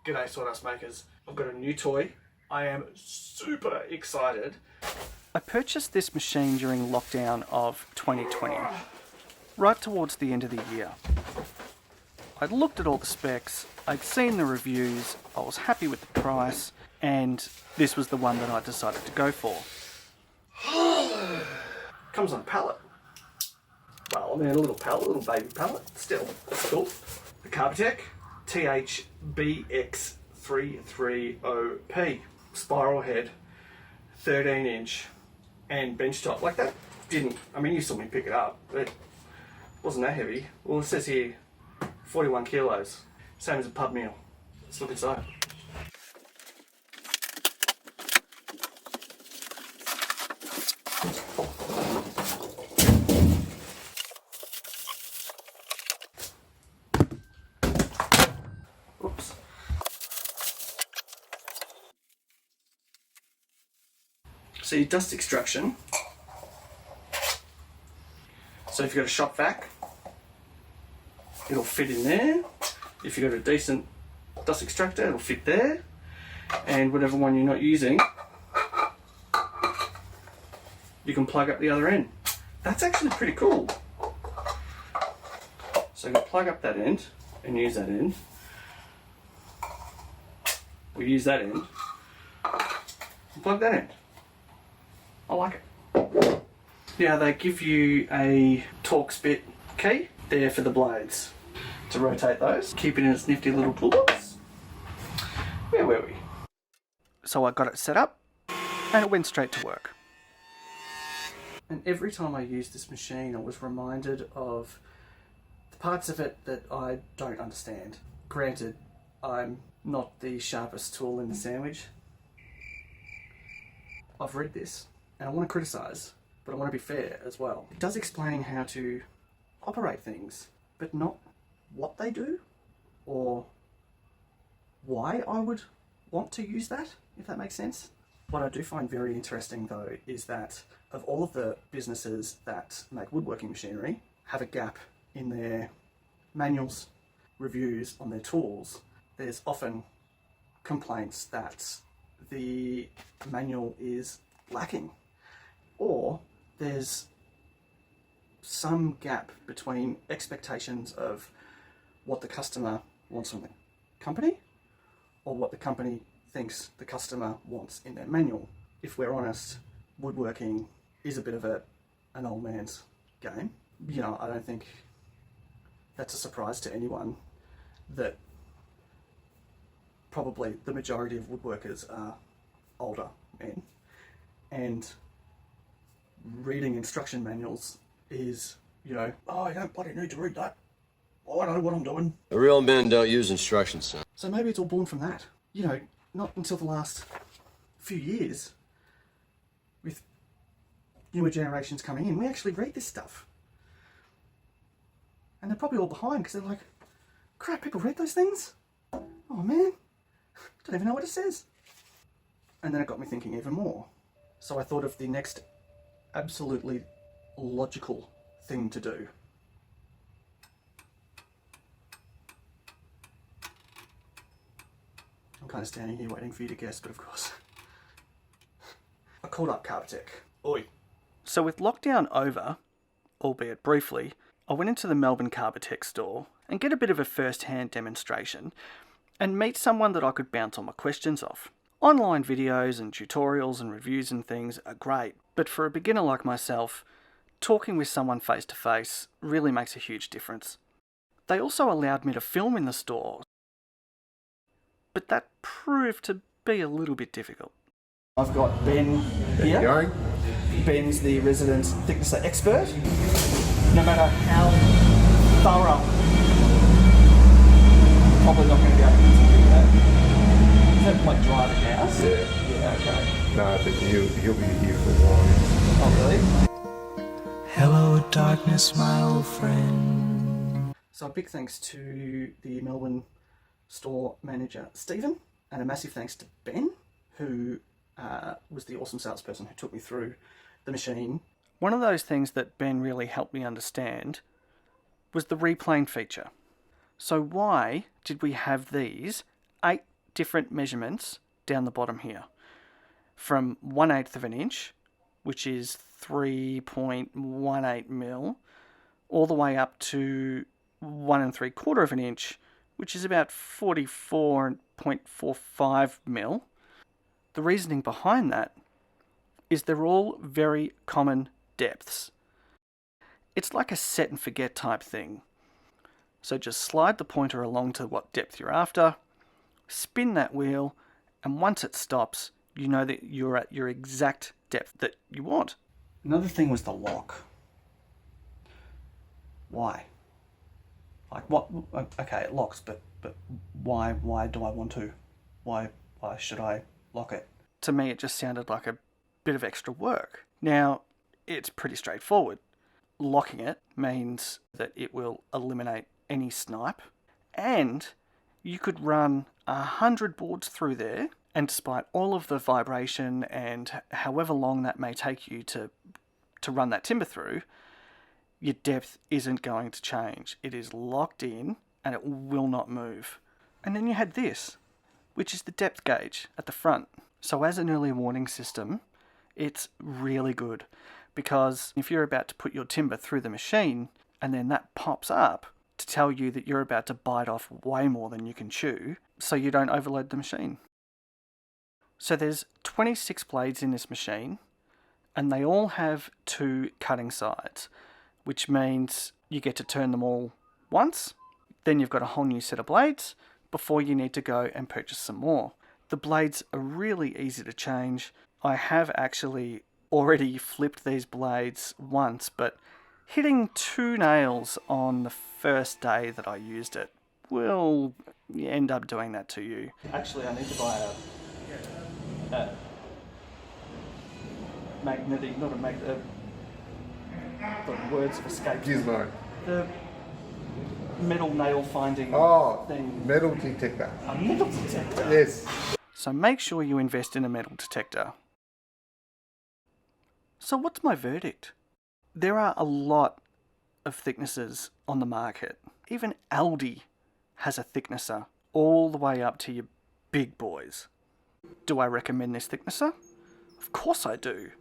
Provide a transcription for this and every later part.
G'day Sawdust Makers. I've got a new toy. I am super excited. I purchased this machine during lockdown of 2020, right towards the end of the year. I'd looked at all the specs, I'd seen the reviews, I was happy with the price, and this was the one that I decided to go for. Comes on a pallet. Well, I mean a little pallet, a little baby pallet, still, that's cool. The Carbatec TH-BX330P. Spiral head, 13-inch, and benchtop. Like that didn't, I mean you saw me pick it up, but it wasn't that heavy. Well, it says here 41 kilos, same as a pub meal. Let's look inside. Oops. So your dust extraction. So if you've got a shop vac, it'll fit in there. If you've got a decent dust extractor, it'll fit there. And whatever one you're not using, you can plug up the other end. That's actually pretty cool. So you can plug up that end and use that end. We use that end and plug that end. I like it. Yeah, they give you a Torx bit key there for the blades to rotate those. Keep it in its nifty little toolbox. Where were we? So I got it set up and it went straight to work. And every time I used this machine, I was reminded of the parts of it that I don't understand. Granted, I'm not the sharpest tool in the sandwich. I've read this and I want to criticise, but I want to be fair as well. It does explain how to operate things, but not what they do or why I would want to use that, if that makes sense. What I do find very interesting though is that of all of the businesses that make woodworking machinery have a gap in their manuals, reviews on their tools, there's often complaints that the manual is lacking, or there's some gap between expectations of what the customer wants from the company or what the company thinks the customer wants in their manual. If we're honest, woodworking is a bit of an old man's game. You know, I don't think that's a surprise to anyone that probably the majority of woodworkers are older men, and reading instruction manuals is, you know, oh, you don't bloody need to read that. Oh, I know what I'm doing. The real men don't use instructions, son. So maybe it's all born from that. You know, not until the last few years, with newer generations coming in, we actually read this stuff. And they're probably all behind because they're like, crap, people read those things? Oh man, don't even know what it says. And then it got me thinking even more. So I thought of the next absolutely logical thing to do. I'm kind of standing here waiting for you to guess, but of course. I called up Carbatec. Oi. So with lockdown over, albeit briefly, I went into the Melbourne Carbatec store and get a bit of a first-hand demonstration and meet someone that I could bounce all my questions off. Online videos and tutorials and reviews and things are great, but for a beginner like myself, talking with someone face to face really makes a huge difference. They also allowed me to film in the store, but that proved to be a little bit difficult. I've got Ben here. Ben's the resident thicknesser expert. No matter how thorough, probably not going to be able to do that. Is that like driving house? Yeah, okay. No, I think he'll be here for a while. Oh, really? Hello, darkness, my old friend. So a big thanks to the Melbourne store manager, Stephen, and a massive thanks to Ben, who was the awesome salesperson who took me through the machine. One of those things that Ben really helped me understand was the replane feature. So why did we have these 8 different measurements down the bottom here. From 1/8 of an inch, which is 3.18 mil, all the way up to 1 3/4 of an inch, which is about 44.45 mil. The reasoning behind that is they're all very common depths. It's like a set and forget type thing. So just slide the pointer along to what depth you're after, spin that wheel, and once it stops, you know that you're at your exact depth that you want. Another thing was the lock. Why? Like what? Okay, it locks, but why do I want to? Why should I lock it? To me, it just sounded like a bit of extra work. Now, it's pretty straightforward. Locking it means that it will eliminate any snipe, and you could run 100 boards through there, and despite all of the vibration and however long that may take you to run that timber through, your depth isn't going to change. It is locked in and it will not move. And then you had this, which is the depth gauge at the front. So as an early warning system, it's really good, because if you're about to put your timber through the machine and then that pops up to tell you that you're about to bite off way more than you can chew, so you don't overload the machine. So there's 26 blades in this machine, and they all have 2 cutting sides, which means you get to turn them all once, then you've got a whole new set of blades before you need to go and purchase some more. The blades are really easy to change. I have actually already flipped these blades once, but hitting 2 nails on the first day that I used it will end up doing that to you. Actually, I need to buy a magnetic, not a magnet, the words have escaped me. Gizmo. The metal nail finding thing. Metal detector. A metal detector? Yes. So make sure you invest in a metal detector. So what's my verdict? There are a lot of thicknesses on the market. Even Aldi has a thicknesser all the way up to your big boys. Do I recommend this thicknesser? Of course I do.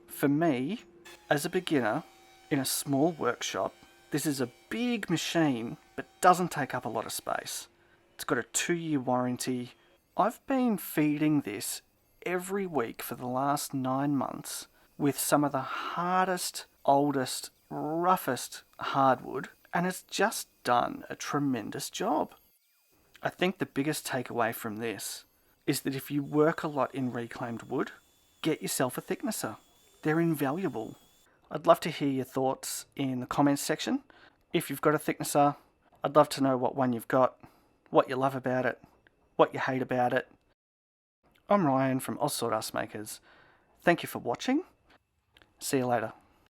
For me, as a beginner in a small workshop, this is a big machine but doesn't take up a lot of space. It's got a 2-year warranty. I've been feeding this every week for the last 9 months with some of the hardest, oldest, roughest hardwood, and it's just done a tremendous job. I think the biggest takeaway from this is that if you work a lot in reclaimed wood, get yourself a thicknesser. They're invaluable. I'd love to hear your thoughts in the comments section. If you've got a thicknesser, I'd love to know what one you've got, what you love about it, what you hate about it. I'm Ryan from Oz Sawdust Makers. Thank you for watching. See you later.